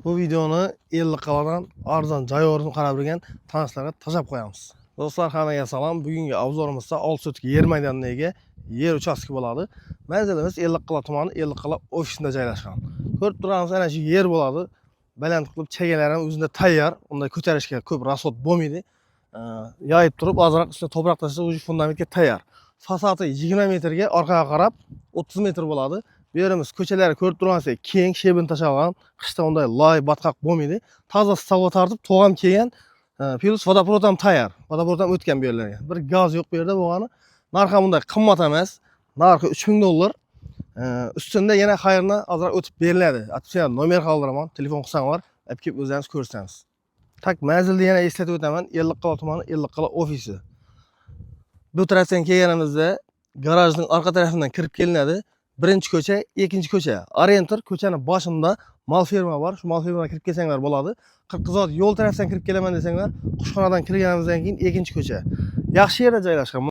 Bu videoni 50 qaladan arzon joy o'rnini qarab turgan tanishlarga tashlab qo'yamiz. Do'stlar, hammaga salom. Bugungi obzorimizda 6 sotik yer maydoniga ega yer uchastki bo'ladi. Manzilimiz 50 qala tumani 50 qala ofisida joylashgan. Ko'rib turamiz, ana shu yer bo'ladi. Baland qilib chegalar ham o'zida tayyor. Unda ko'tarishga ko'p rasod bo'lmaydi. Yoyib turib, ozroq ustida to'proq tashlasa, o'zi fundamentga tayyor. Fasadi 20 metrga orqaga qarab 30 metr bo'ladi. Bu yerimiz ko'chalarni ko'rib turgansiz, keng, shebin tashalgan, qishda unday loy, batqaq bo'lmaydi. Toza stavo tartib, to'g'am kelgan, plus vodoprovod ham tayyor. Vodoprovod ham o'tgan bu yerlarga. Bir gaz yo'q bu yerda bo'lgani. Narxi bunday qimmat emas. Narxi $3000. Ustunda yana xayrni ozroq o'tib beriladi. Atmosfera nomer qoldiraman, telefon qilsam bor, olib kelib o'zingiz ko'rsangiz. Tak manzilni yana eslatib o'taman, 50 qala tumani 50 qala ofisi. Bu tarafdan kelganimizda garajning orqa tarafidan kirib kelinadi. Birinchi ko'cha, ikkinchi ko'cha. Orientir ko'chaning boshida mal ferma bor. Shu mal fermaga kirib kelsanglar bo'ladi. Qirqizod yo'l tarafdan kirib kelaman desanglar, Qushxonadan kirganimizdan keyin ikkinchi ko'cha. Yaxshi yerda joylashgan.